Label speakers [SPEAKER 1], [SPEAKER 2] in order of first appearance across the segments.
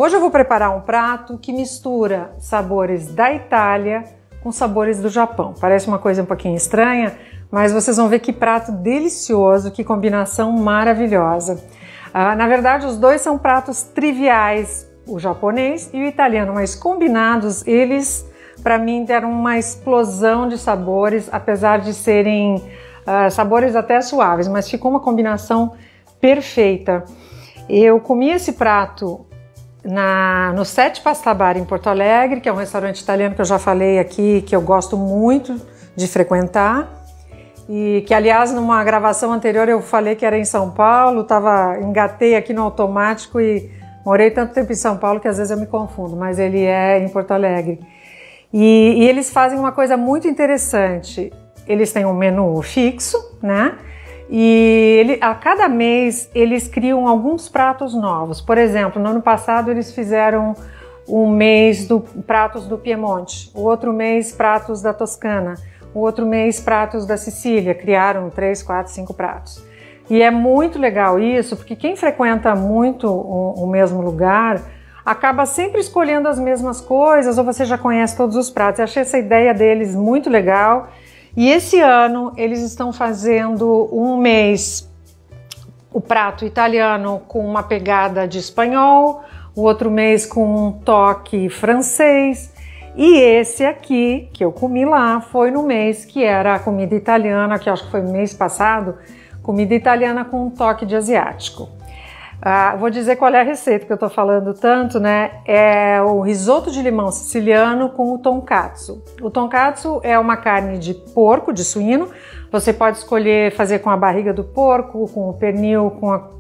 [SPEAKER 1] Hoje eu vou preparar um prato que mistura sabores da Itália com sabores do Japão. Parece uma coisa um pouquinho estranha, mas vocês vão ver que prato delicioso, que combinação maravilhosa. Na verdade, os dois são pratos triviais, o japonês e o italiano, mas combinados, eles, para mim, deram uma explosão de sabores, apesar de serem sabores até suaves, mas ficou uma combinação perfeita. Eu comi esse prato no Sete Pasta Bar em Porto Alegre, que é um restaurante italiano que eu já falei aqui, que eu gosto muito de frequentar, e que, aliás, numa gravação anterior eu falei que era em São Paulo, engatei aqui no automático e morei tanto tempo em São Paulo que às vezes eu me confundo, mas ele é em Porto Alegre. E eles fazem uma coisa muito interessante, eles têm um menu fixo, né? E a cada mês eles criam alguns pratos novos. Por exemplo, no ano passado eles fizeram um mês pratos do Piemonte, o outro mês pratos da Toscana, o outro mês pratos da Sicília. Criaram 3, 4, 5 pratos. E é muito legal isso, porque quem frequenta muito o mesmo lugar acaba sempre escolhendo as mesmas coisas, ou você já conhece todos os pratos. Eu achei essa ideia deles muito legal. E esse ano eles estão fazendo um mês o prato italiano com uma pegada de espanhol, o outro mês com um toque francês, e esse aqui que eu comi lá foi no mês que era a comida italiana, que eu acho que foi mês passado, comida italiana com um toque de asiático. Vou dizer qual é a receita que eu tô falando tanto, né? É o risoto de limão siciliano com o tonkatsu. O tonkatsu é uma carne de porco, de suíno. Você pode escolher fazer com a barriga do porco, com o pernil,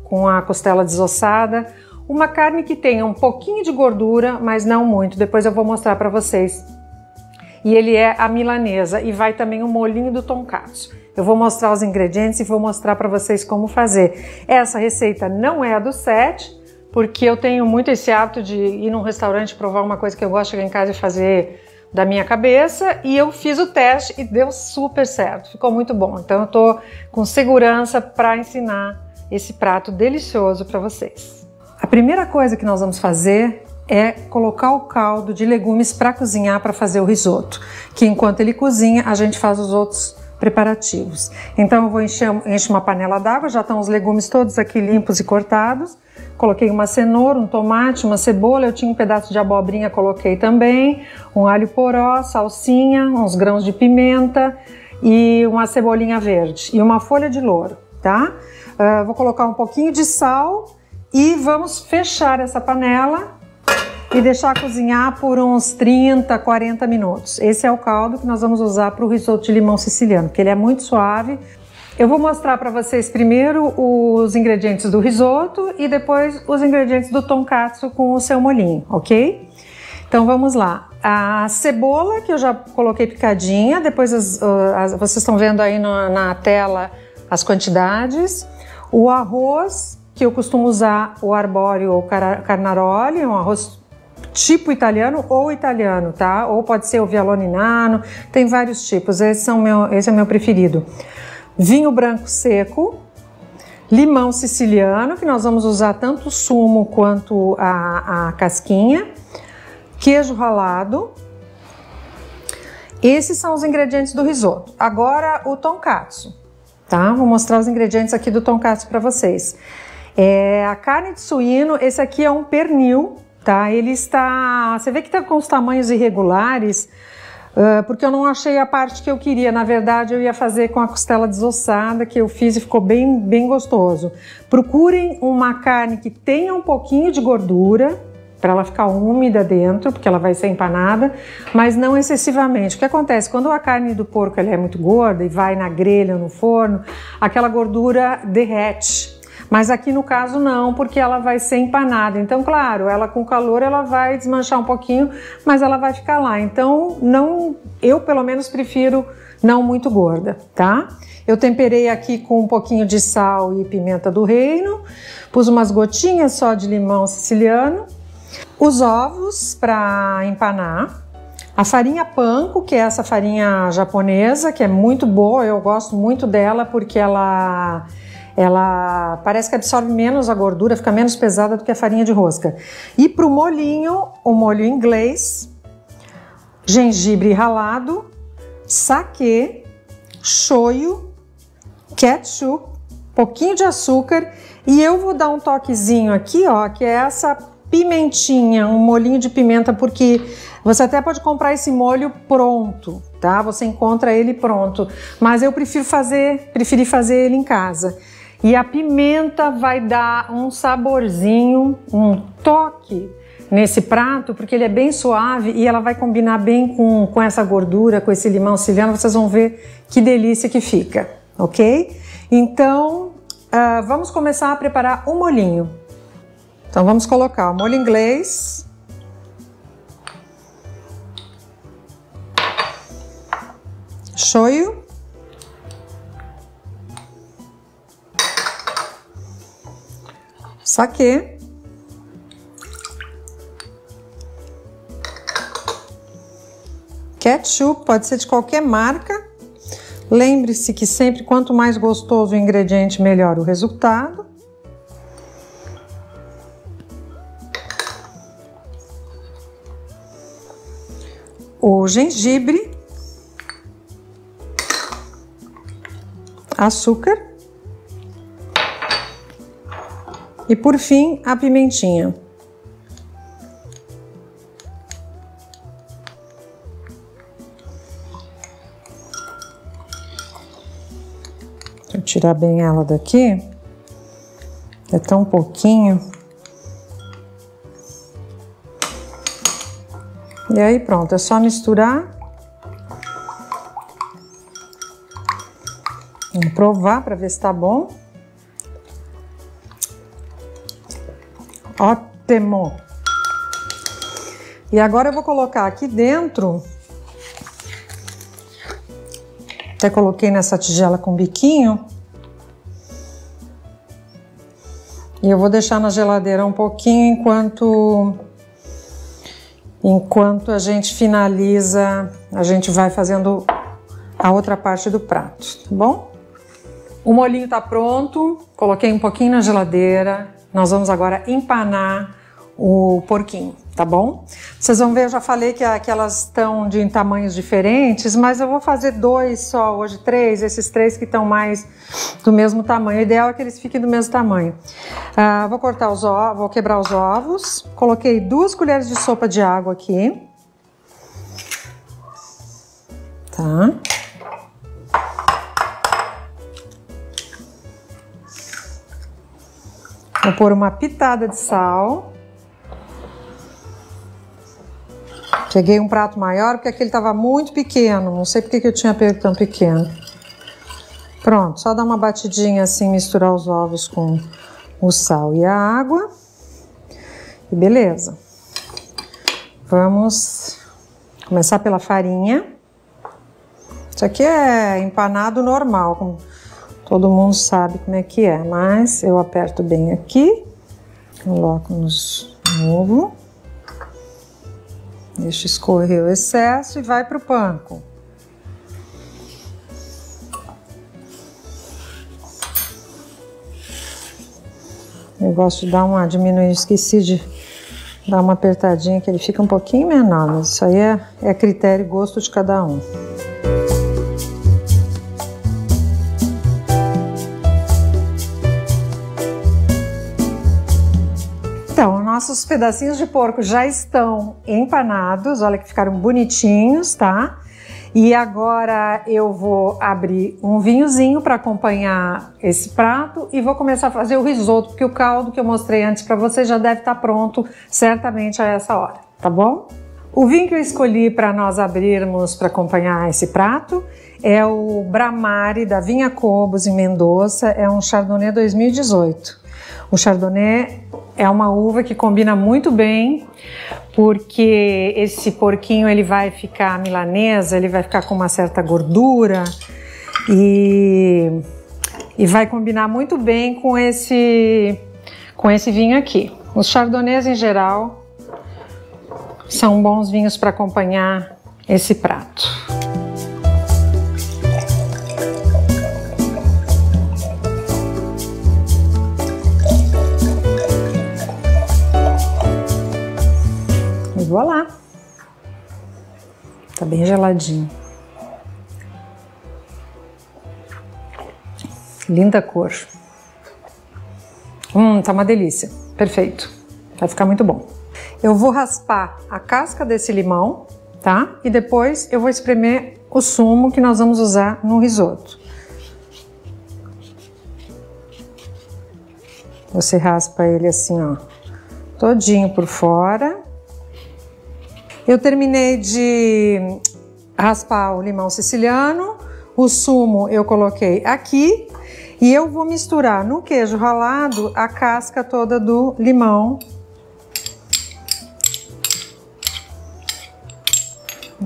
[SPEAKER 1] com a costela desossada. Uma carne que tenha um pouquinho de gordura, mas não muito. Depois eu vou mostrar para vocês. E ele é a milanesa e vai também o molhinho do tonkatsu. Eu vou mostrar os ingredientes e vou mostrar para vocês como fazer. Essa receita não é a do Sete, porque eu tenho muito esse hábito de ir num restaurante provar uma coisa que eu gosto de chegar em casa e fazer da minha cabeça, e eu fiz o teste e deu super certo, ficou muito bom. Então eu tô com segurança para ensinar esse prato delicioso para vocês. A primeira coisa que nós vamos fazer é colocar o caldo de legumes para cozinhar, para fazer o risoto, que enquanto ele cozinha a gente faz os outros preparativos. Então eu vou encher uma panela d'água, já estão os legumes todos aqui limpos e cortados. Coloquei uma cenoura, um tomate, uma cebola, eu tinha um pedaço de abobrinha, coloquei também, um alho poró, salsinha, uns grãos de pimenta e uma cebolinha verde e uma folha de louro, tá? Vou colocar um pouquinho de sal e vamos fechar essa panela e deixar cozinhar por uns 30, 40 minutos. Esse é o caldo que nós vamos usar para o risoto de limão siciliano, porque ele é muito suave. Eu vou mostrar para vocês primeiro os ingredientes do risoto e depois os ingredientes do tonkatsu com o seu molhinho, ok? Então vamos lá. A cebola que eu já coloquei picadinha, depois vocês estão vendo aí na tela as quantidades. O arroz, que eu costumo usar o arbóreo ou carnaroli, um arroz tipo italiano ou italiano, tá? Ou pode ser o vialoninano, tem vários tipos, esse é o meu preferido. Vinho branco seco, limão siciliano, que nós vamos usar tanto o sumo quanto a casquinha, queijo ralado. Esses são os ingredientes do risoto. Agora o tonkatsu, tá? Vou mostrar os ingredientes aqui do tonkatsu para vocês. A carne de suíno, esse aqui é um pernil, tá? Ele está, você vê que está com os tamanhos irregulares, porque eu não achei a parte que eu queria. Na verdade, eu ia fazer com a costela desossada, que eu fiz e ficou bem, bem gostoso. Procurem uma carne que tenha um pouquinho de gordura, para ela ficar úmida dentro, porque ela vai ser empanada, mas não excessivamente. O que acontece? Quando a carne do porco ela é muito gorda e vai na grelha ou no forno, aquela gordura derrete. Mas aqui no caso não, porque ela vai ser empanada. Então, claro, ela com calor ela vai desmanchar um pouquinho, mas ela vai ficar lá. Então, eu pelo menos prefiro não muito gorda, tá? Eu temperei aqui com um pouquinho de sal e pimenta do reino, pus umas gotinhas só de limão siciliano, os ovos para empanar, a farinha panko, que é essa farinha japonesa, que é muito boa, eu gosto muito dela porque ela Ela parece que absorve menos a gordura, fica menos pesada do que a farinha de rosca. E para o molhinho, o molho inglês, gengibre ralado, saquê, shoyu, ketchup, pouquinho de açúcar, e eu vou dar um toquezinho aqui, ó, que é essa pimentinha, um molhinho de pimenta, porque você até pode comprar esse molho pronto, tá? Você encontra ele pronto, mas eu preferi fazer ele em casa. E a pimenta vai dar um saborzinho, um toque nesse prato, porque ele é bem suave e ela vai combinar bem com essa gordura, com esse limão siciliano. Vocês vão ver que delícia que fica, ok? Então, vamos começar a preparar o molhinho. Então, vamos colocar o molho inglês, shoyu, saquê, ketchup, pode ser de qualquer marca. Lembre-se que sempre quanto mais gostoso o ingrediente, melhor o resultado. O gengibre, açúcar e, por fim, a pimentinha. Deixa eu tirar bem ela daqui, é tão pouquinho. E aí pronto, é só misturar. Vamos provar para ver se tá bom. Ótimo! E agora eu vou colocar aqui dentro. Até coloquei nessa tigela com biquinho. E eu vou deixar na geladeira um pouquinho enquanto a gente finaliza, a gente vai fazendo a outra parte do prato, tá bom? O molhinho tá pronto, coloquei um pouquinho na geladeira. Nós vamos agora empanar o porquinho, tá bom? Vocês vão ver, eu já falei que elas estão de tamanhos diferentes, mas eu vou fazer 2 só, hoje 3, esses 3 que estão mais do mesmo tamanho. O ideal é que eles fiquem do mesmo tamanho. Vou cortar os ovos, vou quebrar os ovos. Coloquei 2 colheres de sopa de água aqui. Tá? Vou pôr uma pitada de sal. Peguei um prato maior porque aquele estava muito pequeno. Não sei porque que eu tinha pego tão pequeno. Pronto, só dar uma batidinha assim, misturar os ovos com o sal e a água. E beleza. Vamos começar pela farinha. Isso aqui é empanado normal, como todo mundo sabe como é que é, mas eu aperto bem aqui, coloco no ovo, deixo escorrer o excesso e vai para o panko. Eu gosto de dar uma diminuída, esqueci de dar uma apertadinha que ele fica um pouquinho menor, mas isso aí é critério e gosto de cada um. Então, nossos pedacinhos de porco já estão empanados, olha que ficaram bonitinhos, tá? E agora eu vou abrir um vinhozinho para acompanhar esse prato e vou começar a fazer o risoto, porque o caldo que eu mostrei antes para você já deve estar pronto certamente a essa hora, tá bom? O vinho que eu escolhi para nós abrirmos para acompanhar esse prato é o Bramari da Vinha Cobos em Mendoza, é um Chardonnay 2018. O Chardonnay é uma uva que combina muito bem, porque esse porquinho ele vai ficar milanesa, ele vai ficar com uma certa gordura e vai combinar muito bem com esse vinho aqui. Os Chardonnays em geral são bons vinhos para acompanhar esse prato. Tá bem geladinho. Linda cor. Tá uma delícia. Perfeito. Vai ficar muito bom. Eu vou raspar a casca desse limão, tá? E depois eu vou espremer o sumo que nós vamos usar no risoto. Você raspa ele assim, ó, todinho por fora. Eu terminei de raspar o limão siciliano, o sumo eu coloquei aqui e eu vou misturar no queijo ralado a casca toda do limão.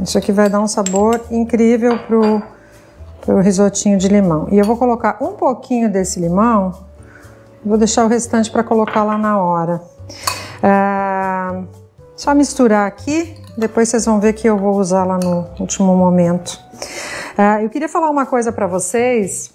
[SPEAKER 1] Isso aqui vai dar um sabor incrível pro risotinho de limão. E eu vou colocar um pouquinho desse limão, vou deixar o restante para colocar lá na hora. Só misturar aqui, depois vocês vão ver que eu vou usar lá no último momento. Eu queria falar uma coisa para vocês,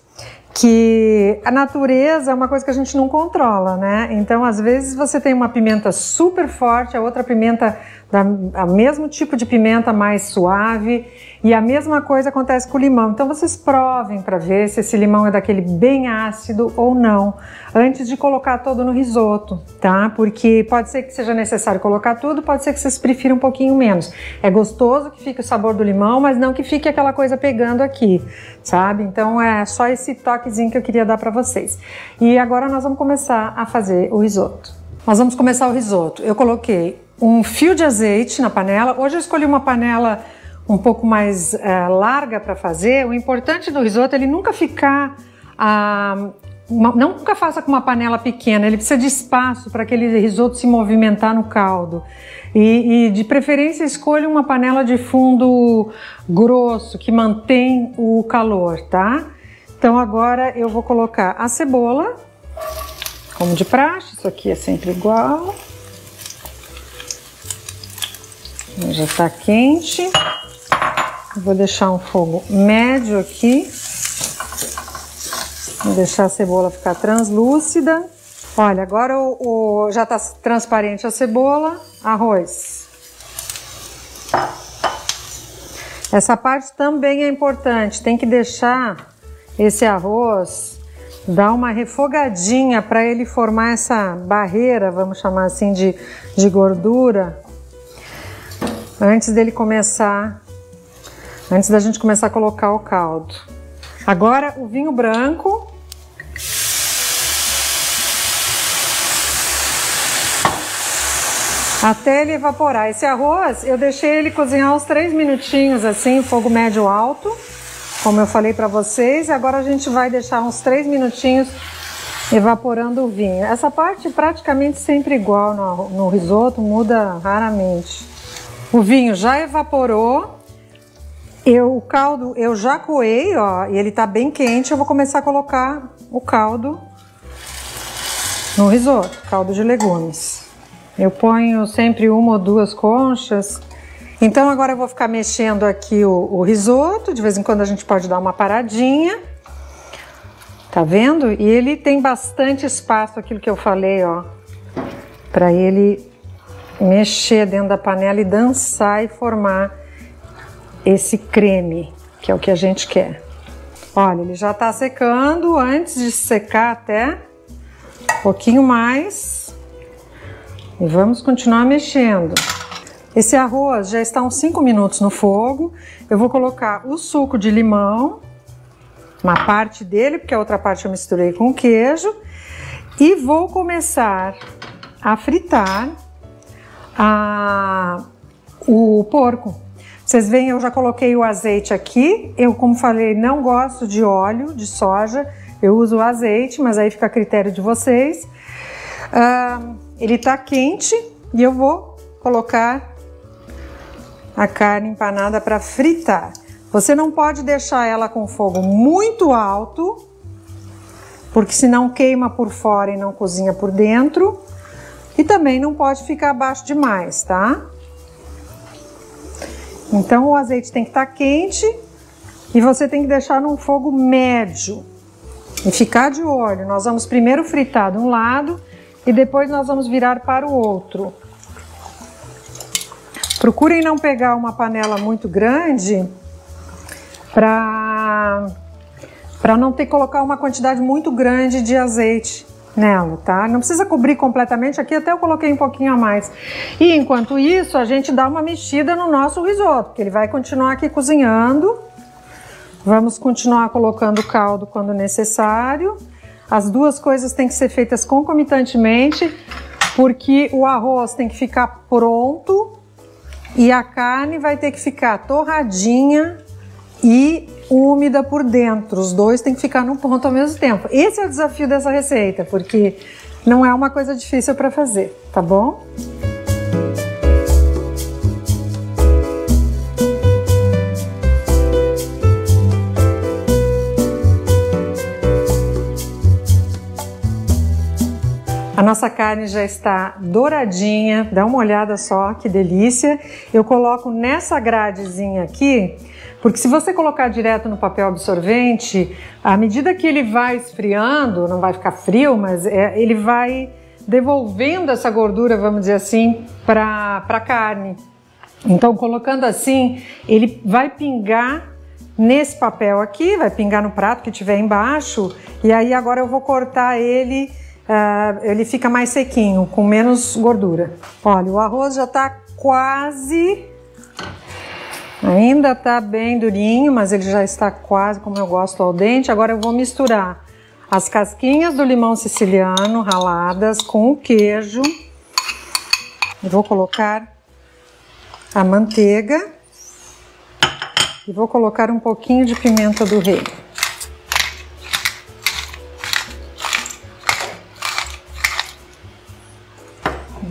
[SPEAKER 1] que a natureza é uma coisa que a gente não controla, né? Então, às vezes você tem uma pimenta super forte, a outra pimenta o mesmo tipo de pimenta mais suave, e a mesma coisa acontece com o limão. Então vocês provem para ver se esse limão é daquele bem ácido ou não, antes de colocar todo no risoto, tá? Porque pode ser que seja necessário colocar tudo, pode ser que vocês prefiram um pouquinho menos. É gostoso que fique o sabor do limão, mas não que fique aquela coisa pegando aqui, sabe? Então é só esse toquezinho que eu queria dar para vocês. E agora nós vamos começar a fazer o risoto. Nós vamos começar o risoto. Eu coloquei um fio de azeite na panela. Hoje eu escolhi uma panela um pouco mais larga para fazer. O importante do risoto é ele nunca ficar... nunca faça com uma panela pequena, ele precisa de espaço para aquele risoto se movimentar no caldo. E de preferência escolha uma panela de fundo grosso, que mantém o calor, tá? Então agora eu vou colocar a cebola, como de praxe, isso aqui é sempre igual. Já está quente. Vou deixar um fogo médio aqui. Vou deixar a cebola ficar translúcida. Olha, agora já está transparente a cebola. Arroz. Essa parte também é importante. Tem que deixar esse arroz dar uma refogadinha para ele formar essa barreira, vamos chamar assim, de gordura. Antes da gente começar a colocar o caldo. Agora o vinho branco. Até ele evaporar. Esse arroz, eu deixei ele cozinhar uns 3 minutinhos assim, fogo médio alto, como eu falei para vocês. Agora a gente vai deixar uns 3 minutinhos evaporando o vinho. Essa parte praticamente sempre igual no risoto, muda raramente. O vinho já evaporou, o caldo eu já coei, ó, e ele tá bem quente. Eu vou começar a colocar o caldo no risoto, caldo de legumes. Eu ponho sempre 1 ou 2 conchas. Então agora eu vou ficar mexendo aqui o risoto, de vez em quando a gente pode dar uma paradinha. Tá vendo? E ele tem bastante espaço, aquilo que eu falei, ó, para ele mexer dentro da panela e dançar e formar esse creme, que é o que a gente quer. Olha, ele já tá secando, antes de secar até um pouquinho mais. E vamos continuar mexendo. Esse arroz já está uns 5 minutos no fogo. Eu vou colocar o suco de limão, uma parte dele, porque a outra parte eu misturei com queijo. E vou começar a fritar o porco. Vocês veem, eu já coloquei o azeite aqui. Eu, como falei, não gosto de óleo de soja. Eu uso o azeite, mas aí fica a critério de vocês. Ele tá quente e eu vou colocar a carne empanada para fritar. Você não pode deixar ela com fogo muito alto, porque senão queima por fora e não cozinha por dentro. E também não pode ficar baixo demais, tá? Então o azeite tem que estar quente e você tem que deixar num fogo médio. E ficar de olho. Nós vamos primeiro fritar de um lado e depois nós vamos virar para o outro. Procurem não pegar uma panela muito grande para não ter que colocar uma quantidade muito grande de azeite nela, tá? Não precisa cobrir completamente, aqui até eu coloquei um pouquinho a mais. E enquanto isso, a gente dá uma mexida no nosso risoto, porque ele vai continuar aqui cozinhando. Vamos continuar colocando caldo quando necessário. As duas coisas têm que ser feitas concomitantemente, porque o arroz tem que ficar pronto e a carne vai ter que ficar torradinha e úmida por dentro. Os dois têm que ficar no ponto ao mesmo tempo. Esse é o desafio dessa receita, porque não é uma coisa difícil para fazer, tá bom? A nossa carne já está douradinha, dá uma olhada só, que delícia. Eu coloco nessa gradezinha aqui, porque se você colocar direto no papel absorvente, à medida que ele vai esfriando, não vai ficar frio, mas ele vai devolvendo essa gordura, vamos dizer assim, para a carne. Então, colocando assim, ele vai pingar nesse papel aqui, vai pingar no prato que tiver embaixo, e aí agora eu vou cortar ele. Ele fica mais sequinho, com menos gordura. Olha, o arroz já tá quase... Ainda tá bem durinho, mas ele já está quase como eu gosto ao dente. Agora eu vou misturar as casquinhas do limão siciliano raladas com o queijo. E vou colocar a manteiga. E vou colocar um pouquinho de pimenta do reino.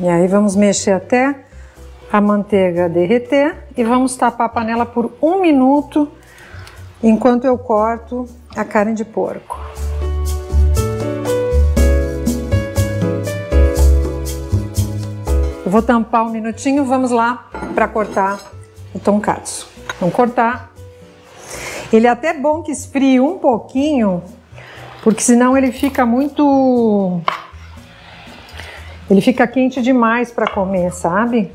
[SPEAKER 1] E aí vamos mexer até a manteiga derreter e vamos tapar a panela por 1 minuto enquanto eu corto a carne de porco. Eu vou tampar 1 minutinho, vamos lá para cortar o tonkatsu. Vamos cortar. Ele é até bom que esfrie um pouquinho, porque senão ele fica muito... Ele fica quente demais para comer, sabe?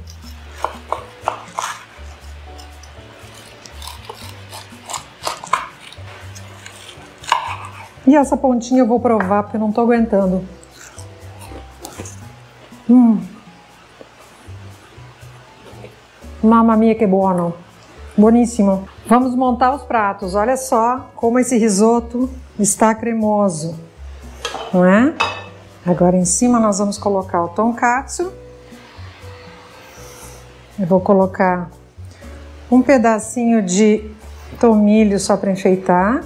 [SPEAKER 1] E essa pontinha eu vou provar porque eu não tô aguentando. Mamma mia, que buono. Buoníssimo. Vamos montar os pratos. Olha só como esse risoto está cremoso, não é? Agora em cima nós vamos colocar o tonkatsu. Eu vou colocar um pedacinho de tomilho só para enfeitar.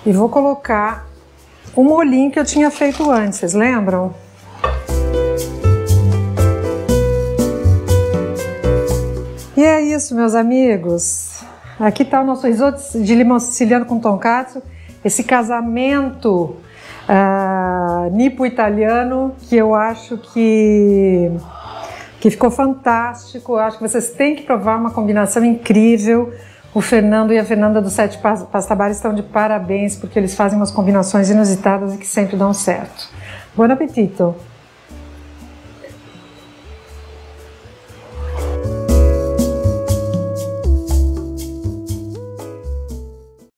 [SPEAKER 1] E vou colocar o molhinho que eu tinha feito antes, vocês lembram? E é isso, meus amigos. Aqui está o nosso risoto de limão siciliano com tonkatsu. Esse casamento nipo-italiano que eu acho que ficou fantástico. Eu acho que vocês têm que provar, uma combinação incrível. O Fernando e a Fernanda do Sete Pasta Bar estão de parabéns porque eles fazem umas combinações inusitadas e que sempre dão certo. Buon appetito!